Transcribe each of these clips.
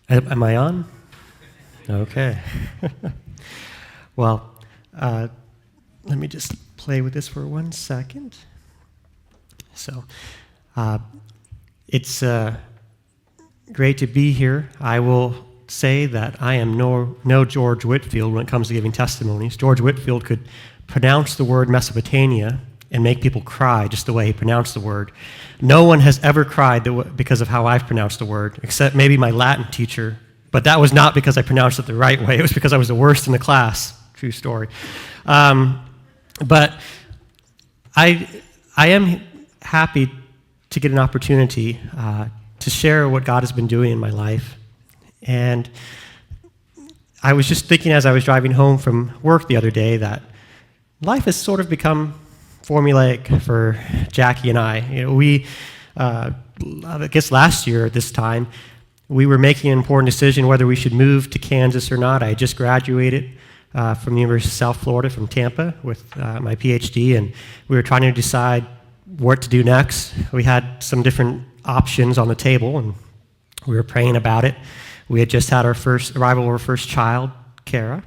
Am I on? Okay. Well, let me just play with this for 1 second. So, it's great to be here. I will say that I am no George Whitfield when it comes to giving testimonies. George Whitfield could pronounce the word Mesopotamia and make people cry just the way he pronounced the word. No one has ever cried because of how I've pronounced the word, except maybe my Latin teacher. But that was not because I pronounced it the right way. It was because I was the worst in the class. True story. But I am happy to get an opportunity to share what God has been doing in my life. And I was just thinking as I was driving home from work the other day that life has sort of become formulaic for Jackie and I. I guess last year at this time, we were making an important decision whether we should move to Kansas or not. I had just graduated from the University of South Florida, from Tampa, with my PhD, and we were trying to decide what to do next. We had some different options on the table, and we were praying about it. We had just had our first arrival of our first child, Kara,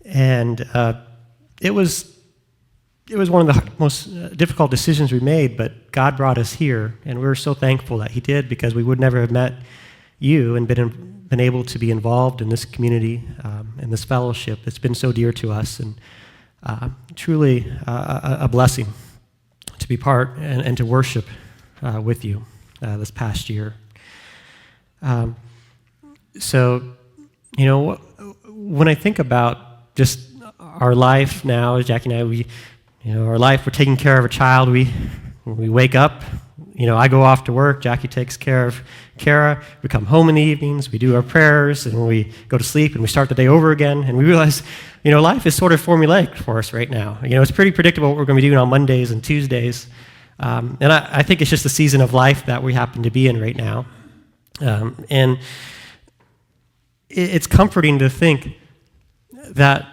and it was one of the most difficult decisions we made, but God brought us here, and we were so thankful that He did, because we would never have met you and been able to be involved in this community and this fellowship that's been so dear to us, and truly a blessing to be part and to worship with you this past year. So, when I think about just our life now, Jackie and I, our life, we're taking care of a child. We wake up, I go off to work, Jackie takes care of Kara, we come home in the evenings, we do our prayers, and we go to sleep, and we start the day over again, and we realize, life is sort of formulaic for us right now. It's pretty predictable what we're going to be doing on Mondays and Tuesdays, and I think it's just the season of life that we happen to be in right now, and it's comforting to think that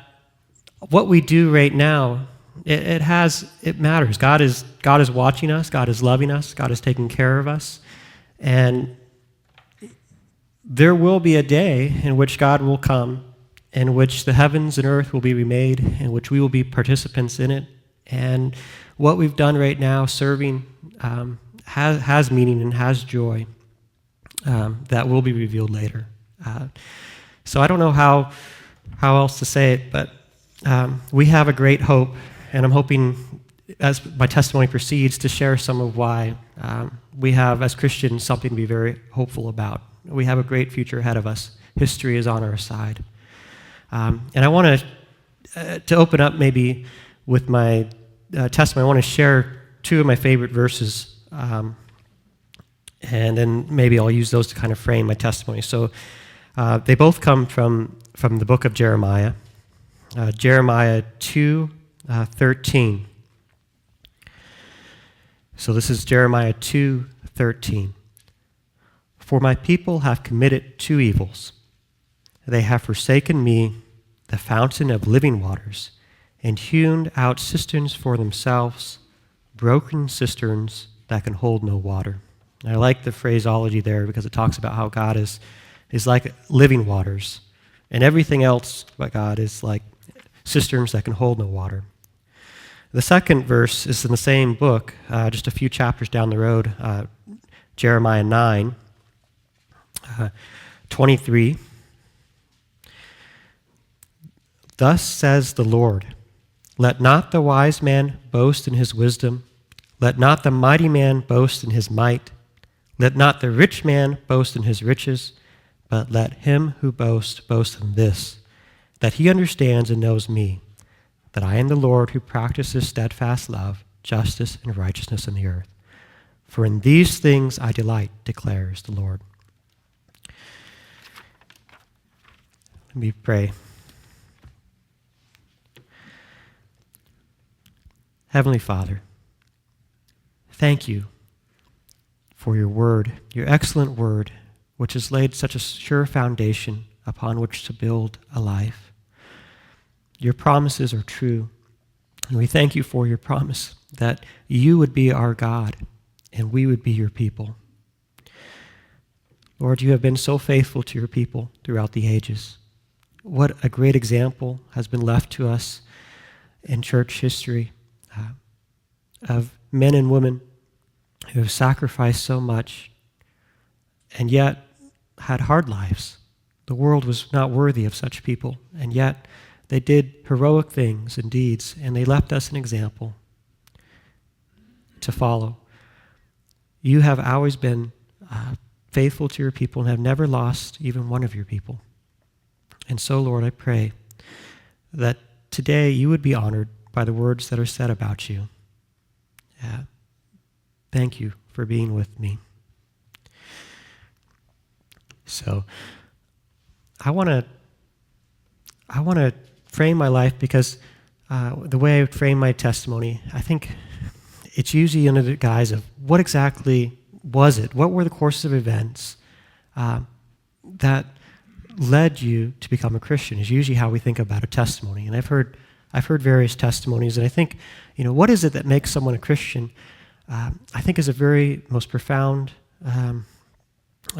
what we do right now, it matters. God is watching us. God is loving us. God is taking care of us. And there will be a day in which God will come, in which the heavens and earth will be remade, in which we will be participants in it. And what we've done right now, serving, has meaning and has joy that will be revealed later. So I don't know how else to say it, but we have a great hope. And I'm hoping, as my testimony proceeds, to share some of why we have, as Christians, something to be very hopeful about. We have a great future ahead of us. History is on our side. And I want to open up maybe with my testimony. I want to share two of my favorite verses, and then maybe I'll use those to kind of frame my testimony. So they both come from the book of Jeremiah, Jeremiah 2:13. So this is Jeremiah 2:13. For my people have committed two evils. They have forsaken me, the fountain of living waters, and hewn out cisterns for themselves, broken cisterns that can hold no water. And I like the phraseology there because it talks about how God is like living waters, and everything else but God is like cisterns that can hold no water. The second verse is in the same book, just a few chapters down the road, Jeremiah 9:23. Thus says the Lord, let not the wise man boast in his wisdom, let not the mighty man boast in his might, let not the rich man boast in his riches, but let him who boasts boast in this, that he understands and knows me, that I am the Lord who practices steadfast love, justice, and righteousness in the earth. For in these things I delight, declares the Lord. Let me pray. Heavenly Father, thank you for your word, your excellent word, which has laid such a sure foundation upon which to build a life. Your promises are true, and we thank you for your promise that you would be our God and we would be your people. Lord, you have been so faithful to your people throughout the ages. What a great example has been left to us in church history of men and women who have sacrificed so much and yet had hard lives. The world was not worthy of such people, and yet they did heroic things and deeds, and they left us an example to follow. You have always been faithful to your people and have never lost even one of your people. And so, Lord, I pray that today you would be honored by the words that are said about you. Thank you for being with me. So, I want to frame my life because the way I frame my testimony, I think it's usually under the guise of what exactly was it? What were the courses of events that led you to become a Christian? Is usually how we think about a testimony. And I've heard various testimonies, and I think, what is it that makes someone a Christian? I think is a very most profound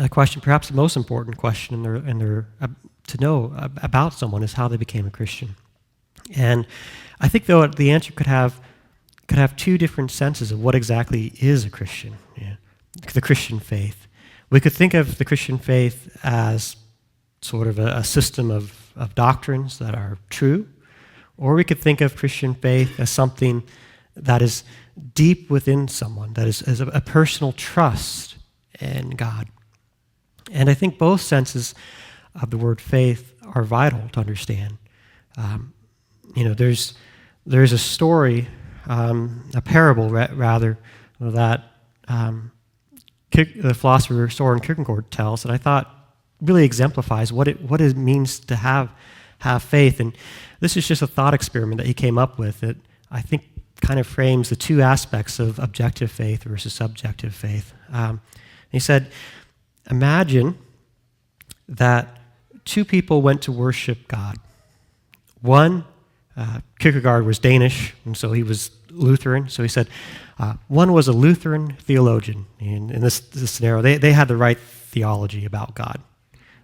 question, perhaps the most important question to know about someone is how they became a Christian. And I think, though, the answer could have two different senses of what exactly is a Christian, the Christian faith. We could think of the Christian faith as sort of a system of doctrines that are true, or we could think of Christian faith as something that is deep within someone, that is a personal trust in God. And I think both senses of the word faith are vital to understand. There's a story, a parable rather, that the philosopher Soren Kierkegaard tells that I thought really exemplifies what it means to have faith. And this is just a thought experiment that he came up with that I think kind of frames the two aspects of objective faith versus subjective faith. He said, imagine that two people went to worship God. One, Kierkegaard was Danish, and so he was Lutheran. So he said, one was a Lutheran theologian. In this scenario, they had the right theology about God,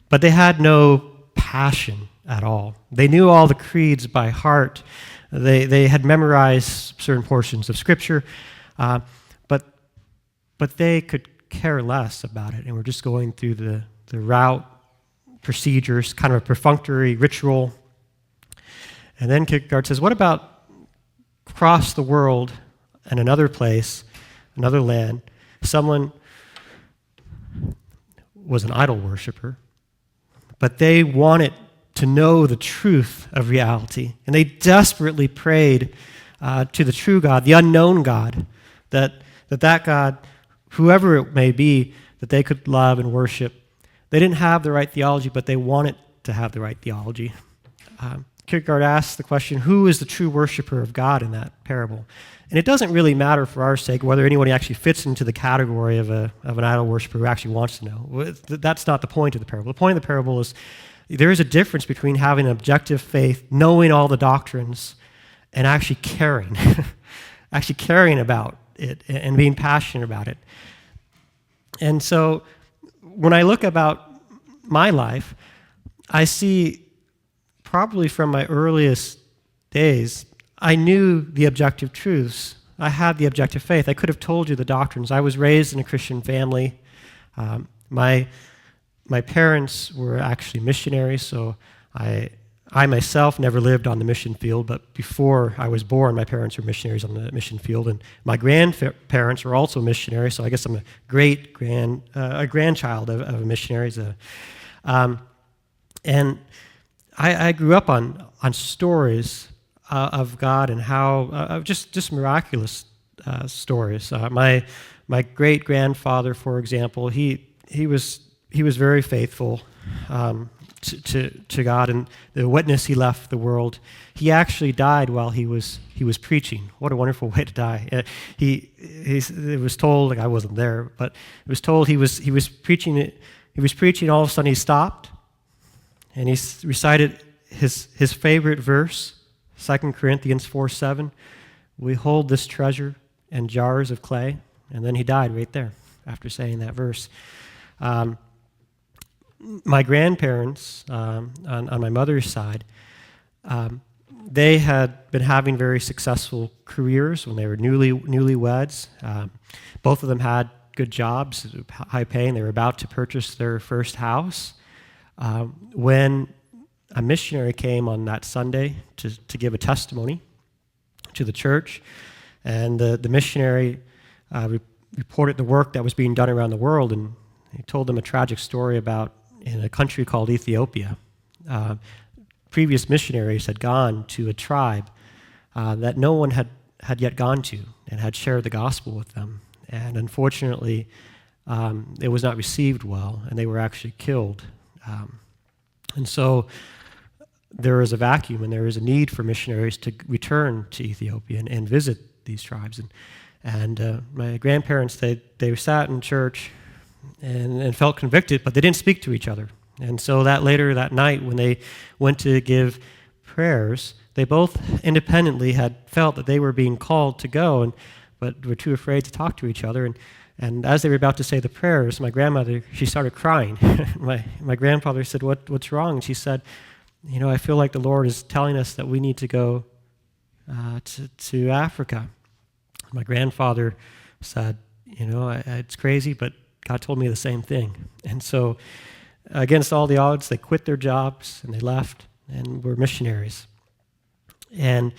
but they had no passion at all. They knew all the creeds by heart. They had memorized certain portions of Scripture, but they could care less about it, and were just going through the route, procedures, kind of a perfunctory ritual. And then Kierkegaard says, what about across the world and another place, another land, someone was an idol worshiper, but they wanted to know the truth of reality, and they desperately prayed to the true God, the unknown God, that God, whoever it may be, that they could love and worship. They didn't have the right theology, but they wanted to have the right theology. Kierkegaard asks the question, who is the true worshiper of God in that parable? And it doesn't really matter for our sake whether anyone actually fits into the category of an idol worshiper who actually wants to know. That's not the point of the parable. The point of the parable is there is a difference between having an objective faith, knowing all the doctrines, and actually caring, actually caring about it and being passionate about it. And so when I look about my life, I see probably from my earliest days, I knew the objective truths. I had the objective faith. I could have told you the doctrines. I was raised in a Christian family. My parents were actually missionaries, so I myself never lived on the mission field, but before I was born, my parents were missionaries on the mission field, and my grandparents were also missionaries, so I guess I'm a grandchild of a missionary. And I grew up on stories of God and how just miraculous stories. My great-grandfather, for example, he was very faithful to God, and the witness he left the world. He actually died while he was preaching. What a wonderful way to die! It was told, like I wasn't there, but it was told he was preaching. He was preaching. All of a sudden, he stopped, and he recited his favorite verse, 2 Corinthians 4:7. We hold this treasure in jars of clay, and then he died right there after saying that verse. my grandparents on my mother's side, they had been having very successful careers when they were newlyweds. Both of them had good jobs, high paying. They were about to purchase their first house when a missionary came on that Sunday to give a testimony to the church, and the missionary reported the work that was being done around the world, and he told them a tragic story about in a country called Ethiopia. Previous missionaries had gone to a tribe that no one had yet gone to and had shared the gospel with them. And unfortunately, it was not received well, and they were actually killed. And so there is a vacuum, and there is a need for missionaries to return to Ethiopia and visit these tribes. And my grandparents, they sat in church and felt convicted, but they didn't speak to each other. And so later that night, when they went to give prayers, they both independently had felt that they were being called to go, but were too afraid to talk to each other. And as they were about to say the prayers, my grandmother, she started crying. my grandfather said, "What's wrong?" And she said, "I feel like the Lord is telling us that we need to go to Africa." My grandfather said, "It's crazy, but God told me the same thing." And so, against all the odds, they quit their jobs and they left and were missionaries. And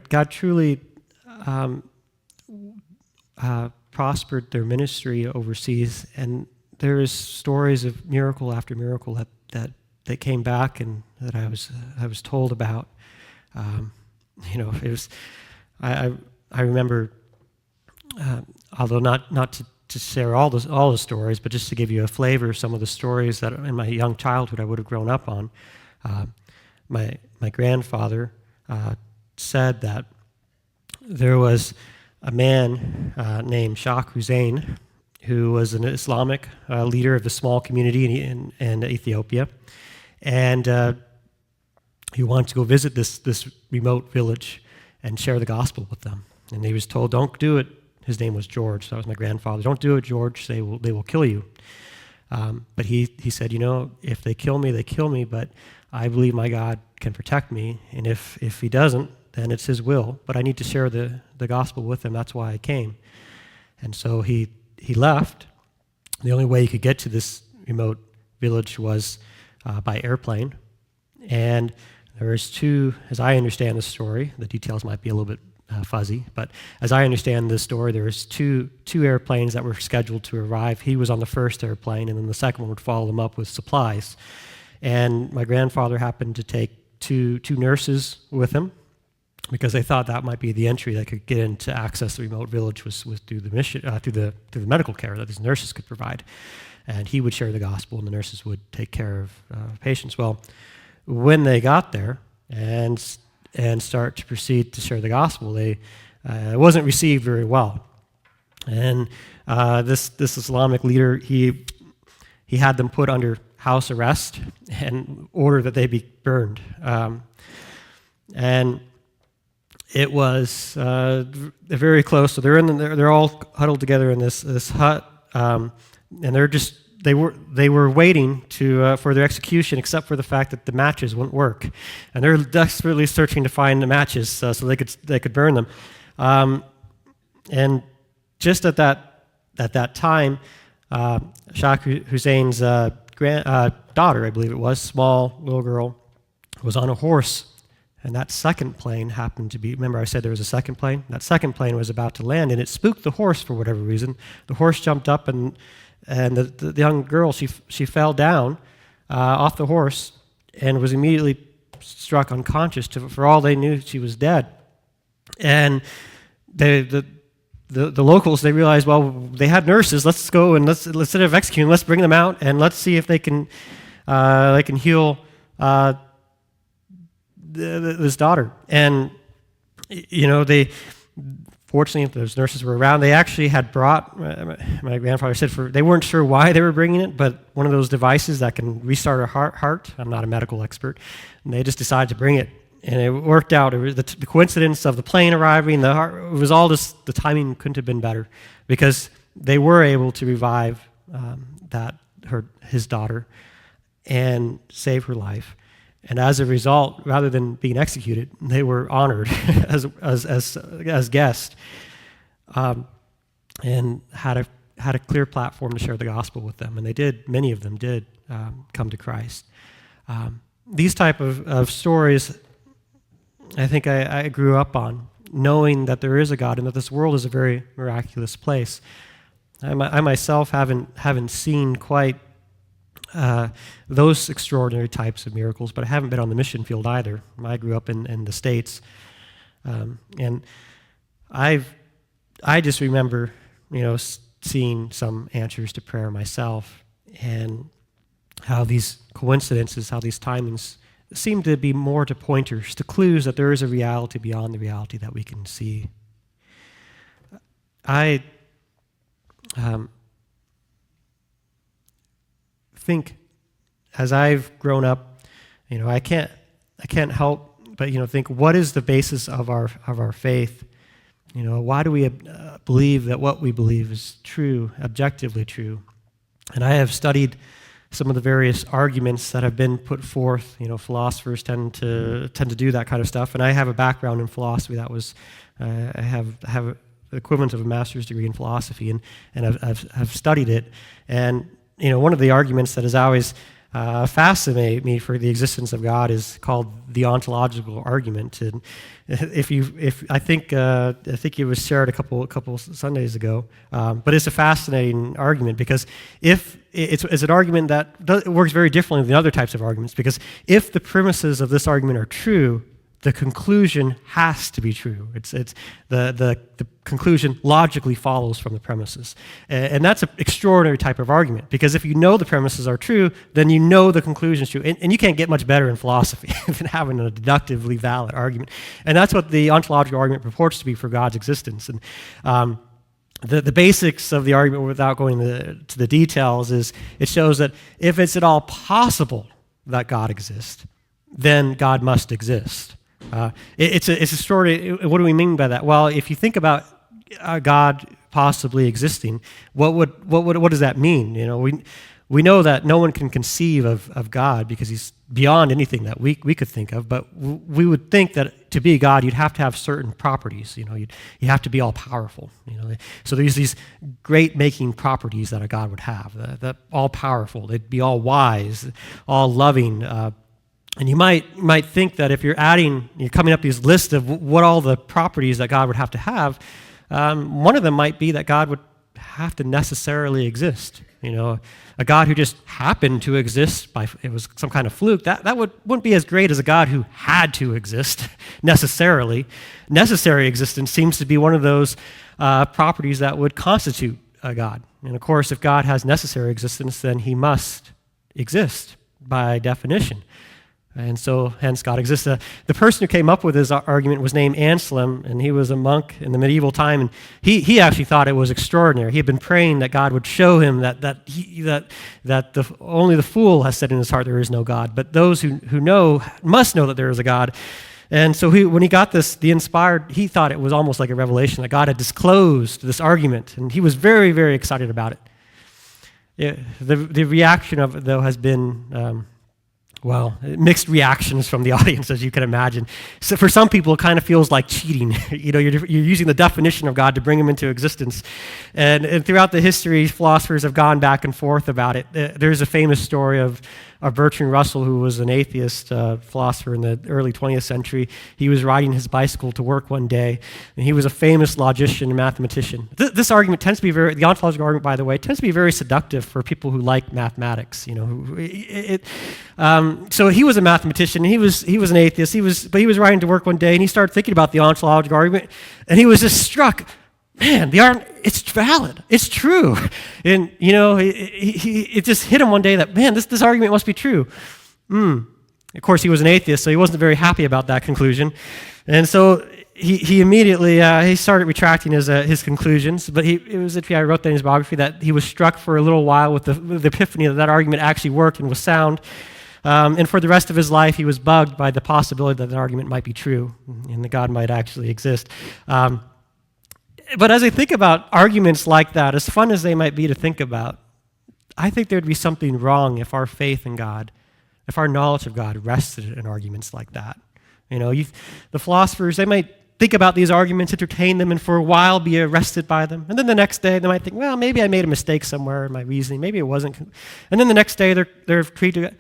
God truly prospered their ministry overseas, and there is stories of miracle after miracle that came back and that I was told about. It was I remember, although not to share all the stories, but just to give you a flavor of some of the stories that in my young childhood I would have grown up on. My grandfather said that there was a man named Sheikh Hussein who was an Islamic leader of a small community in Ethiopia, and he wanted to go visit this remote village and share the gospel with them. And he was told, "Don't do it." His name was George. That was my grandfather. "Don't do it, George. They will kill you." But he said, "If they kill me, they kill me. But I believe my God can protect me. And if He doesn't, then it's His will. But I need to share the gospel with them. That's why I came." And so he left. The only way he could get to this remote village was by airplane. And there was two, as I understand the story, the details might be a little bit fuzzy, but as I understand this story, there was two airplanes that were scheduled to arrive. He was on the first airplane, and then the second one would follow them up with supplies. And my grandfather happened to take two nurses with him because they thought that might be the entry that could get in to access the remote village was through the mission, through the medical care that these nurses could provide. And he would share the gospel, and the nurses would take care of patients. Well, when they got there and start to proceed to share the gospel, it wasn't received very well. And this Islamic leader, he had them put under house arrest and ordered that they be burned. And it was very close. So they're all huddled together in this hut, and they were waiting for their execution, except for the fact that the matches wouldn't work, and they're desperately searching to find the matches so they could burn them. And just at that time, Sheikh Hussein's daughter, I believe it was, small little girl, was on a horse, and that second plane happened to be. Remember, I said there was a second plane. That second plane was about to land, and it spooked the horse for whatever reason. The horse jumped up and the young girl, she fell down off the horse and was immediately struck unconscious. For all they knew, she was dead. And the locals, they realized, well, they had nurses. Let's go and let's instead of executing, let's bring them out and let's see if they can heal this daughter. And they. Fortunately, those nurses were around. They actually had brought, my grandfather said, they weren't sure why they were bringing it, but one of those devices that can restart a heart. I'm not a medical expert. And they just decided to bring it. And it worked out. It was the coincidence of the plane arriving, the heart, it was all just, the timing couldn't have been better because they were able to revive his daughter and save her life. And as a result, rather than being executed, they were honored as guests, and had a clear platform to share the gospel with them. And they did. Many of them did come to Christ. These type of stories, I think I grew up on, knowing that there is a God and that this world is a very miraculous place. I myself haven't seen quite those extraordinary types of miracles, but I haven't been on the mission field either. I grew up in the States, and I just remember, seeing some answers to prayer myself, and how these coincidences, how these timings seem to be more to pointers, to clues that there is a reality beyond the reality that we can see. I think as I've grown up, I can't help but think, what is the basis of our faith? Why do we believe that what we believe is true, objectively true? And I have studied some of the various arguments that have been put forth. Philosophers tend to do that kind of stuff, and I have a background in philosophy. That was I have the equivalent of a master's degree in philosophy, and I've studied it. And one of the arguments that has always fascinated me for the existence of God is called the ontological argument. And I think it was shared a couple Sundays ago, but it's a fascinating argument, because if it's an argument that works very differently than other types of arguments, because if the premises of this argument are true, the conclusion has to be true. It's the conclusion logically follows from the premises. And that's an extraordinary type of argument, because if you know the premises are true, then you know the conclusion is true. And you can't get much better in philosophy than having a deductively valid argument. And that's what the ontological argument purports to be for God's existence. And the basics of the argument, without going to the details, is it shows that if it's at all possible that God exists, then God must exist. It's a story. What do we mean by that? Well, if you think about God possibly existing, what does that mean? We know that no one can conceive of God because he's beyond anything that we could think of. But we would think that to be God, you'd have to have certain properties. You have to be all powerful. So there's these great making properties that a God would have. That all powerful. They'd be all wise, all loving. And you might think that if you're coming up these lists of what all the properties that God would have to have, one of them might be that God would have to necessarily exist. A God who just happened to exist it was some kind of fluke. That wouldn't be as great as a God who had to exist necessarily. Necessary existence seems to be one of those properties that would constitute a God. And of course, if God has necessary existence, then he must exist by definition. And so, hence, God exists. The person who came up with this argument was named Anselm, and he was a monk in the medieval time. And he actually thought it was extraordinary. He had been praying that God would show him that only the fool has said in his heart there is no God, but those who know must know that there is a God. And so, when he got this, he thought it was almost like a revelation that God had disclosed this argument, and he was very, very excited about it. The reaction of it, though, has been mixed reactions from the audience, as you can imagine. So for some people, it kind of feels like cheating. You're using the definition of God to bring him into existence. And throughout the history, philosophers have gone back and forth about it. There's a famous story of Bertrand Russell, who was an atheist philosopher in the early 20th century. He was riding his bicycle to work one day, and he was a famous logician and mathematician. This argument tends to be the ontological argument, by the way, tends to be very seductive for people who like mathematics. So he was a mathematician, and he was an atheist. But he was riding to work one day, and he started thinking about the ontological argument, and he was just struck. Man, it's valid. It's true. And, it just hit him one day that, man, this argument must be true. Of course, he was an atheist, so he wasn't very happy about that conclusion. And so he immediately, he started retracting his conclusions. But I wrote that in his biography, that he was struck for a little while with the epiphany that argument actually worked and was sound. And for the rest of his life, he was bugged by the possibility that argument might be true and that God might actually exist. But as I think about arguments like that, as fun as they might be to think about, I think there'd be something wrong if our faith in God, if our knowledge of God rested in arguments like that. The philosophers, they might think about these arguments, entertain them, and for a while be arrested by them. And then the next day, they might think, well, maybe I made a mistake somewhere in my reasoning. Maybe it wasn't. And then the next day, they're free to.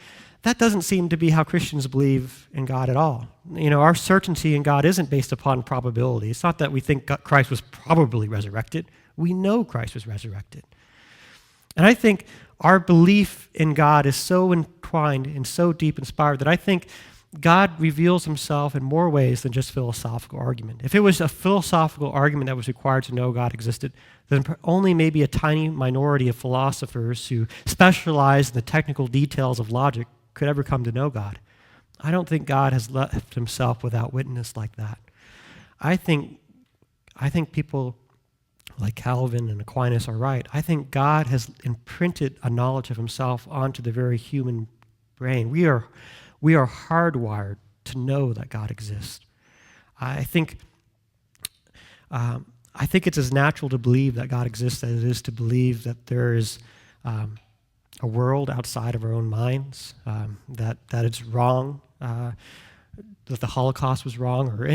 That doesn't seem to be how Christians believe in God at all. Our certainty in God isn't based upon probability. It's not that we think Christ was probably resurrected. We know Christ was resurrected. And I think our belief in God is so entwined and so deep inspired that I think God reveals himself in more ways than just philosophical argument. If it was a philosophical argument that was required to know God existed, then only maybe a tiny minority of philosophers who specialize in the technical details of logic could ever come to know God. I don't think God has left himself without witness like that. I think people like Calvin and Aquinas are right. I think God has imprinted a knowledge of himself onto the very human brain. We are hardwired to know that God exists. I think it's as natural to believe that God exists as it is to believe that there is a world outside of our own minds, that it's wrong, that the Holocaust was wrong, or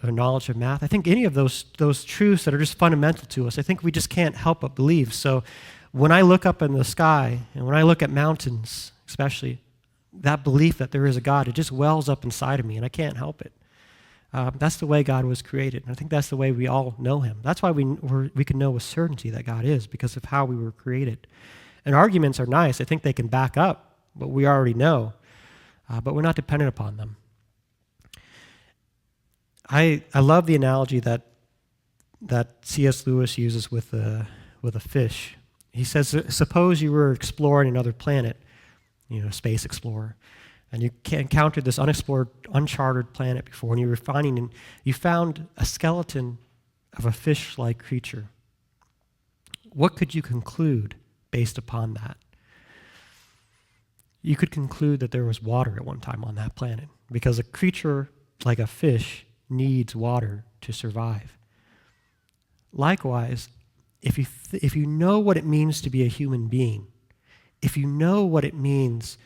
or knowledge of math. I think any of those truths that are just fundamental to us, I think we just can't help but believe. So when I look up in the sky, and when I look at mountains, especially, that belief that there is a God, it just wells up inside of me, and I can't help it. That's the way God was created, and I think that's the way we all know him. That's why we can know with certainty that God is, because of how we were created. And arguments are nice. I think they can back up what we already know, but we're not dependent upon them. I love the analogy that C.S. Lewis uses with a fish. He says, suppose you were exploring another planet, space explorer, and you encountered this unexplored, uncharted planet before, and you found a skeleton of a fish-like creature. What could you conclude based upon that? You could conclude that there was water at one time on that planet, because a creature like a fish needs water to survive. Likewise, if you know what it means to be a human being, if you know what it means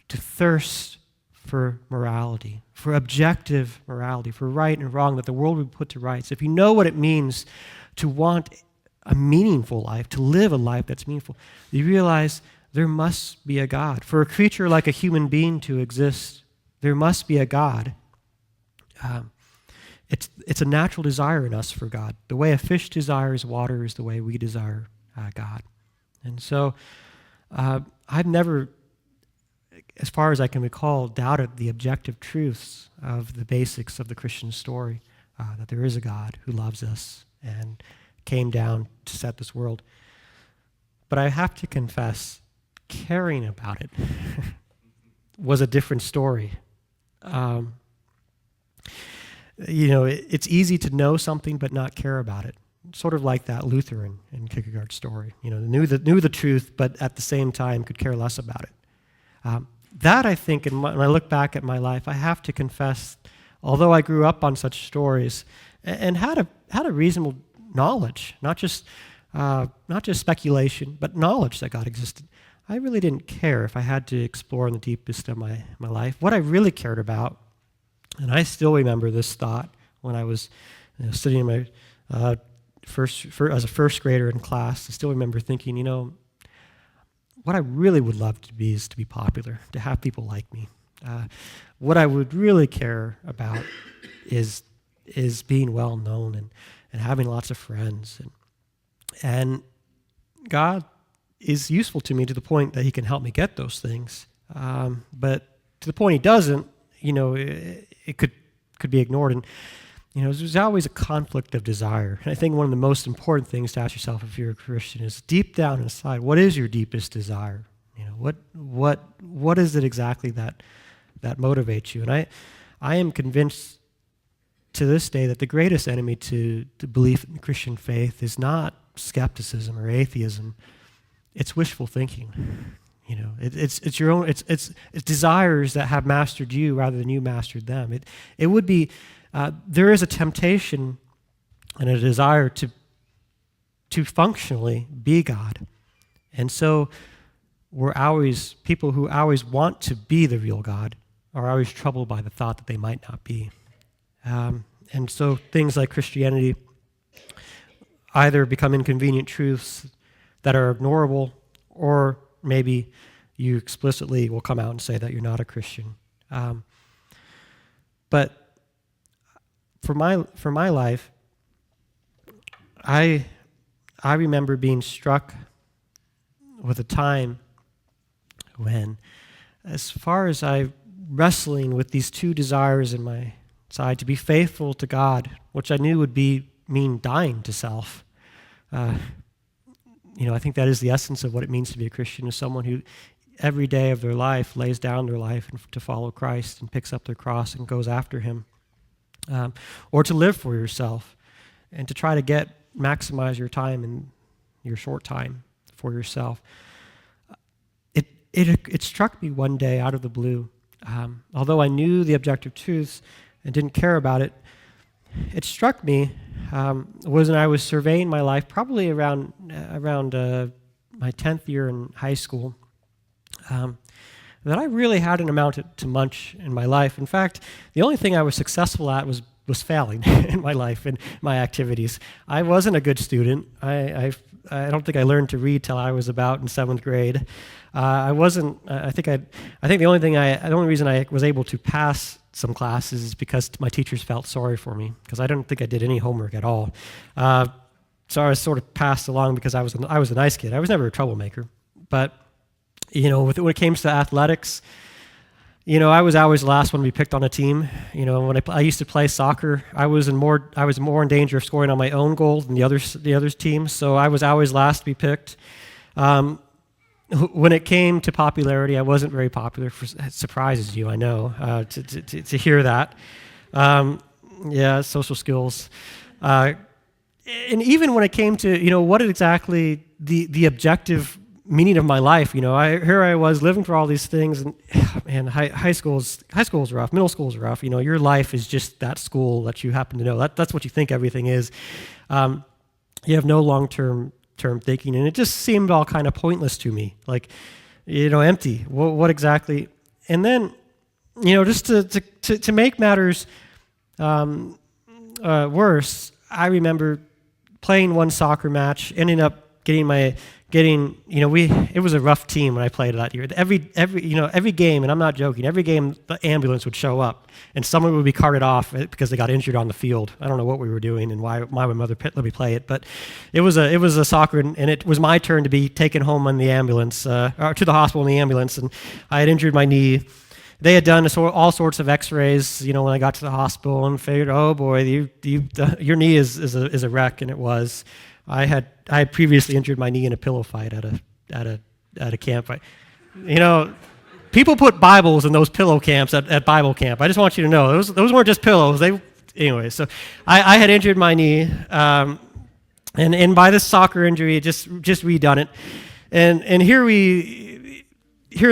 to thirst for morality, for objective morality, for right and wrong, that the world would be put to rights, if you know what it means to want a meaningful life, to live a life that's meaningful, you realize there must be a God. For a creature like a human being to exist, there must be a God. It's a natural desire in us for God. The way a fish desires water is the way we desire God. And so I've never, as far as I can recall, doubted the objective truths of the basics of the Christian story, that there is a God who loves us and came down to set this world. But I have to confess, caring about it was a different story. It's easy to know something but not care about it. Sort of like that Lutheran in Kierkegaard's story. Knew the truth, but at the same time could care less about it. That, I think, when I look back at my life, I have to confess, although I grew up on such stories and had a reasonable knowledge, not just speculation, but knowledge that God existed, I really didn't care if I had to explore in the deepest of my life. What I really cared about, and I still remember this thought when I was studying my as a first grader in class. I still remember thinking, what I really would love to be is to be popular, to have people like me. What I would really care about is being well known and having lots of friends. And God is useful to me to the point that he can help me get those things. But to the point he doesn't, it could be ignored. And, there's always a conflict of desire. And I think one of the most important things to ask yourself if you're a Christian is deep down inside, what is your deepest desire? What is it exactly that motivates you? And I am convinced to this day that the greatest enemy to belief in the Christian faith is not skepticism or atheism. It's wishful thinking. It's your own. It's desires that have mastered you rather than you mastered them. It would be there is a temptation and a desire to functionally be God, and so people who always want to be the real God are always troubled by the thought that they might not be. And so things like Christianity either become inconvenient truths that are ignorable, or maybe you explicitly will come out and say that you're not a Christian. But for my life, I remember being struck with a time when, as far as I wrestling with these two desires in my side, to be faithful to God, which I knew would mean dying to self. I think that is the essence of what it means to be a Christian, is someone who every day of their life lays down their life to follow Christ and picks up their cross and goes after him. Or to live for yourself and to try to maximize your time and your short time for yourself. It struck me one day out of the blue. Although I knew the objective truths and didn't care about it, it struck me was when I was surveying my life, probably around my 10th year in high school, that I really hadn't amounted to much in my life. In fact, the only thing I was successful at was failing in my life and my activities. I wasn't a good student. I don't think I learned to read till I was about in 7th grade. I wasn't. I think the only reason I was able to pass some classes is because my teachers felt sorry for me, because I don't think I did any homework at all. So I was sort of passed along because I was a nice kid. I was never a troublemaker. But when it came to athletics, I was always the last one to be picked on a team. When I used to play soccer, I was more in danger of scoring on my own goal than the others teams. So I was always last to be picked. When it came to popularity, I wasn't very popular. It surprises you, I know, to hear that. Social skills. And even when it came to what exactly the objective meaning of my life, here I was living for all these things, and high school's rough, middle school's rough. Your life is just that school that you happen to know. That's what you think everything is. You have no long-term thinking, and it just seemed all kind of pointless to me, like, empty. What exactly? And then, just to make matters worse, I remember playing one soccer match, ending up it was a rough team when I played that year. Every game, and I'm not joking, every game the ambulance would show up and someone would be carted off because they got injured on the field. I don't know what we were doing and why my mother let me play it, but it was a soccer, and it was my turn to be taken home on the ambulance, or to the hospital in the ambulance, and I had injured my knee. They had done all sorts of X-rays, when I got to the hospital, and figured, oh boy, your knee is a wreck, and it was. I had previously injured my knee in a pillow fight at a campfight. People put Bibles in those pillow camps at Bible camp. I just want you to know those weren't just pillows. So I had injured my knee, and by this soccer injury, it just redone it. And here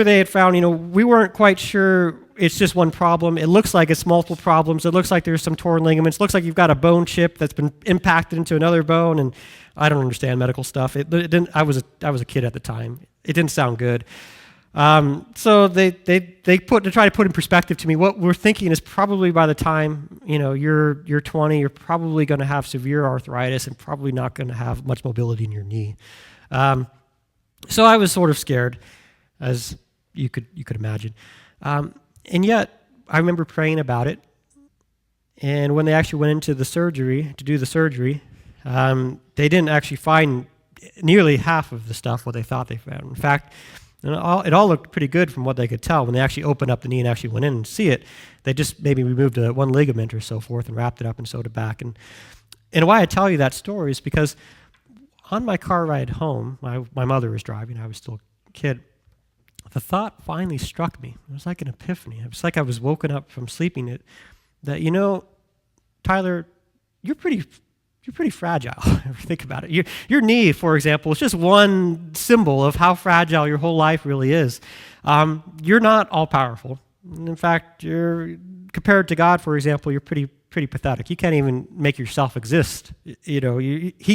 they had found, we weren't quite sure it's just one problem. It looks like it's multiple problems. It looks like there's some torn ligaments. It looks like you've got a bone chip that's been impacted into another bone, and I don't understand medical stuff. It didn't. I was a kid at the time. It didn't sound good. So they try to put in perspective to me. What we're thinking is probably by the time you're 20, you're probably going to have severe arthritis and probably not going to have much mobility in your knee. So I was sort of scared, as you could imagine. And yet, I remember praying about it, and when they actually went into to do the surgery, they didn't actually find nearly half of the stuff what they thought they found. In fact, it all looked pretty good from what they could tell. When they actually opened up the knee and actually went in and see it, they just maybe removed one ligament or so forth and wrapped it up and sewed it back. And why I tell you that story is because on my car ride home, my mother was driving, I was still a kid, the thought finally struck me. It was like an epiphany. It was like I was woken up from sleeping. That Tyler, you're pretty fragile. If you think about it, your knee, for example, is just one symbol of how fragile your whole life really is. You're not all powerful. In fact, compared to God, for example, you're pretty pretty pathetic. You can't even make yourself exist. He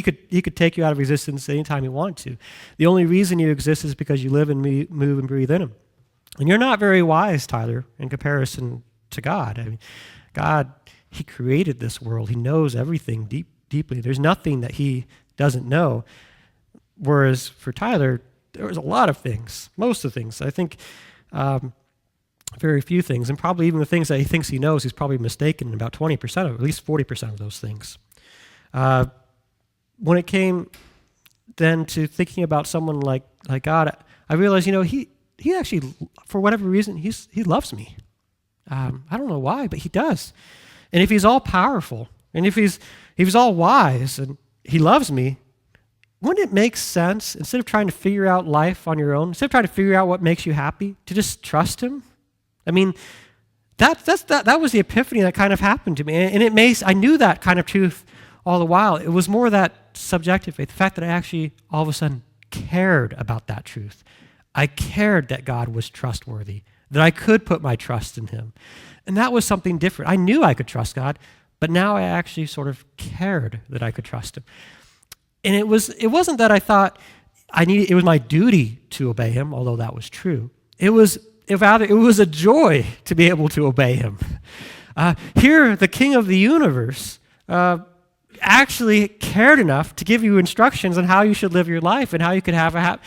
could take you out of existence anytime he wanted to. The only reason you exist is because you live and move and breathe in him. And you're not very wise, Tyler, in comparison to God. I mean, God, he created this world. He knows everything deeply. There's nothing that he doesn't know. Whereas for Tyler, there was a lot of things, most of the things. I think very few things, and probably even the things that he thinks he knows, he's probably mistaken in about 20% of, at least 40% of those things. When it came then to thinking about someone like God, I realized, he actually, for whatever reason, he loves me. I don't know why, but he does. And if he's all powerful, and if he's all wise, and he loves me, wouldn't it make sense, instead of trying to figure out life on your own, instead of trying to figure out what makes you happy, to just trust him? I mean, that was the epiphany that kind of happened to me. And I knew that kind of truth all the while. It was more that subjective faith, the fact that I actually all of a sudden cared about that truth. I cared that God was trustworthy, that I could put my trust in him. And that was something different. I knew I could trust God, but now I actually sort of cared that I could trust him. And it wasn't that I thought it was my duty to obey him, although that was true. It was a joy to be able to obey him. Here, the King of the universe actually cared enough to give you instructions on how you should live your life and how you could have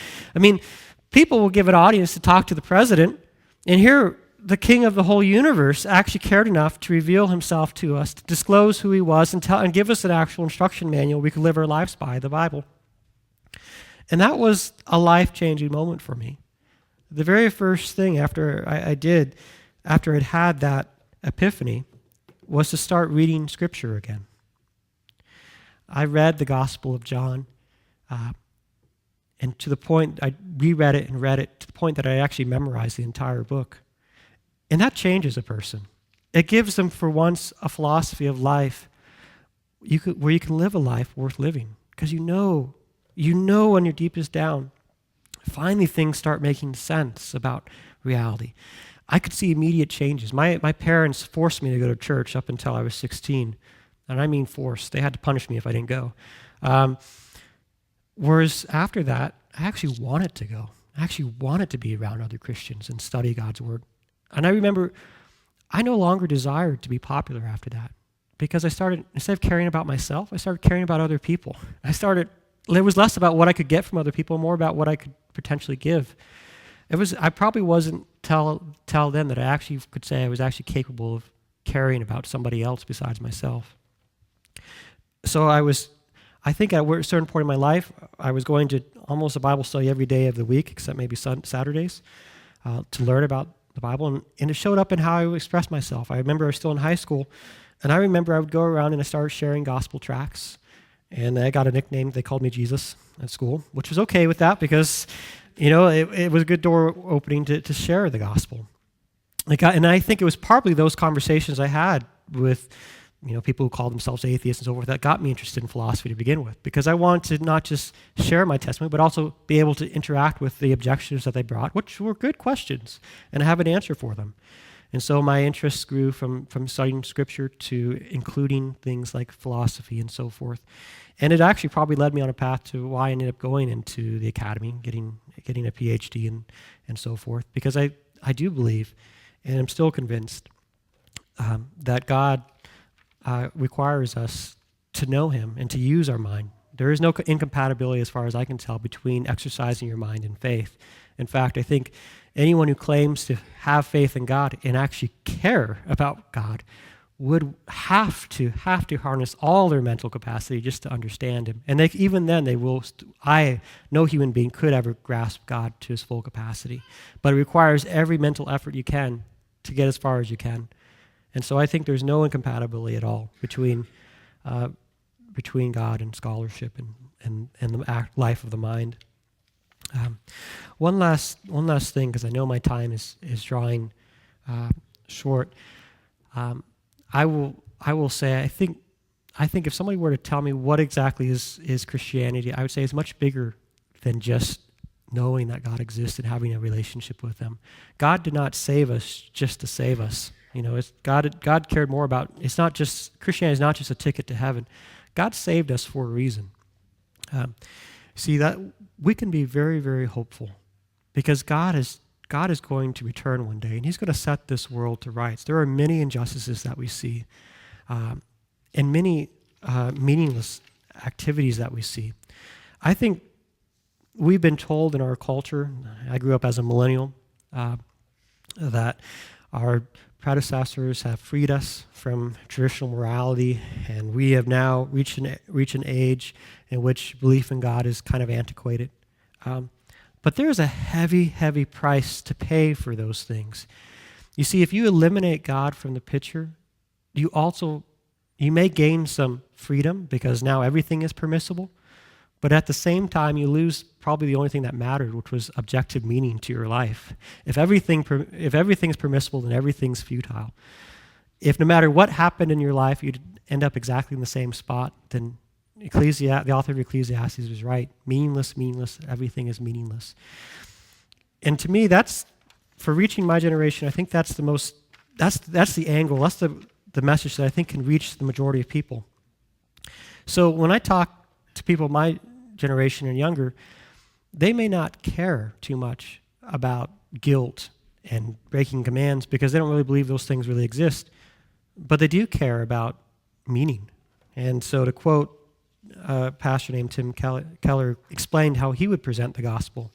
people will give an audience to talk to the president, and here the King of the whole universe actually cared enough to reveal himself to us, to disclose who he was, and give us an actual instruction manual we could live our lives by, the Bible. And that was a life-changing moment for me. The very first thing after I'd had that epiphany, was to start reading Scripture again. I read the Gospel of John, and to the point, I reread it and read it to the point that I actually memorized the entire book. And that changes a person. It gives them, for once, a philosophy of life where you can live a life worth living. Because you know when you're deepest down, finally things start making sense about reality. I could see immediate changes. My parents forced me to go to church up until I was 16. And I mean forced. They had to punish me if I didn't go. Whereas after that, I actually wanted to go. I actually wanted to be around other Christians and study God's Word. And I remember I no longer desired to be popular after that, because I started, instead of caring about myself, I started caring about other people. It was less about what I could get from other people, more about what I could potentially give. I probably wasn't tell them that I actually could say I was actually capable of caring about somebody else besides myself. So I think at a certain point in my life, I was going to almost a Bible study every day of the week, except maybe Saturdays, to learn about the Bible. And it showed up in how I would express myself. I remember I was still in high school, and I remember I would go around and I started sharing gospel tracts. And I got a nickname. They called me Jesus at school, which was okay with that because, it was a good door opening to share the gospel. And I think it was probably those conversations I had with people who call themselves atheists and so forth, that got me interested in philosophy to begin with, because I wanted to not just share my testimony, but also be able to interact with the objections that they brought, which were good questions, and have an answer for them. And so my interests grew from studying Scripture to including things like philosophy and so forth. And it actually probably led me on a path to why I ended up going into the academy, getting a PhD and so forth, because I do believe, and I'm still convinced, that God requires us to know him and to use our mind. There is no incompatibility, as far as I can tell, between exercising your mind and faith. In fact, I think anyone who claims to have faith in God and actually care about God would have to harness all their mental capacity just to understand him. And even then, no human being could ever grasp God to his full capacity. But it requires every mental effort you can to get as far as you can. And so I think there's no incompatibility at all between God and scholarship and the life of the mind. One last thing, because I know my time is drawing short. I will say I think if somebody were to tell me what exactly is Christianity, I would say it's much bigger than just knowing that God exists and having a relationship with him. God did not save us just to save us. God cared more about, Christianity is not just a ticket to heaven. God saved us for a reason. See, that we can be very, very hopeful because God is going to return one day, and he's going to set this world to rights. There are many injustices that we see, and many meaningless activities that we see. I think we've been told in our culture, I grew up as a millennial, that our predecessors have freed us from traditional morality, and we have now reached an age in which belief in God is kind of antiquated. But there's a heavy, heavy price to pay for those things. You see, if you eliminate God from the picture, you may gain some freedom because now everything is permissible, but at the same time, you lose probably the only thing that mattered, which was objective meaning to your life. If everything's permissible, then everything's futile. If no matter what happened in your life, you'd end up exactly in the same spot, then the author of Ecclesiastes was right. Meaningless, everything is meaningless. And to me, for reaching my generation, I think that's the angle, that's the message that I think can reach the majority of people. So when I talk to people my generation and younger, they may not care too much about guilt and breaking commands because they don't really believe those things really exist, but they do care about meaning. And so to quote a pastor named Tim Keller explained how he would present the gospel.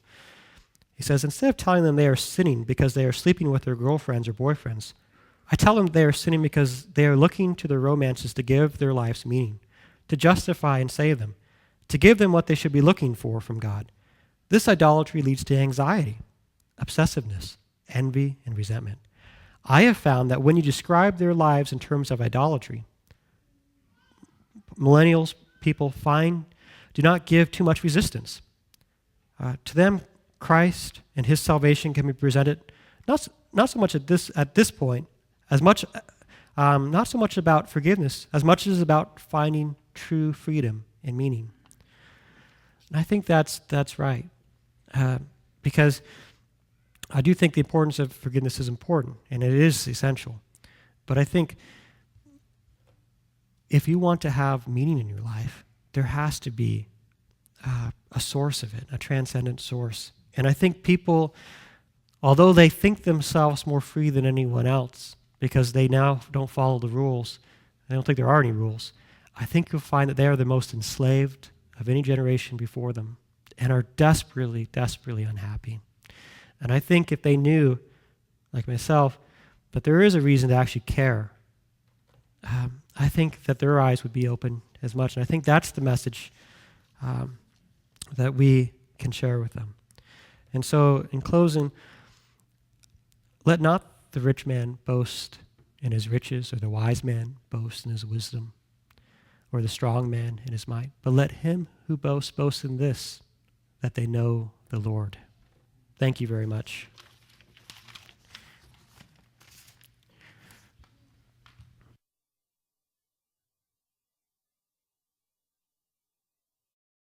He says, instead of telling them they are sinning because they are sleeping with their girlfriends or boyfriends, I tell them they are sinning because they are looking to their romances to give their lives meaning, to justify and save them, to give them what they should be looking for from God. This idolatry leads to anxiety, obsessiveness, envy, and resentment. I have found that when you describe their lives in terms of idolatry, millennials, people do not give too much resistance. To them, Christ and his salvation can be presented not so much at this point, as much not so much about forgiveness, as much as about finding true freedom and meaning. And I think that's right, because I do think the importance of forgiveness is important, and it is essential. But I think if you want to have meaning in your life, there has to be a source of it, a transcendent source. And I think people, although they think themselves more free than anyone else because they now don't follow the rules, I don't think there are any rules, I think you'll find that they are the most enslaved of any generation before them and are desperately, desperately unhappy. And I think if they knew, like myself, that there is a reason to actually care, I think that their eyes would be open as much. And I think that's the message that we can share with them. And so, in closing, let not the rich man boast in his riches, or the wise man boast in his wisdom, or the strong man in his might. But let him who boast in this, that they know the Lord. Thank you very much.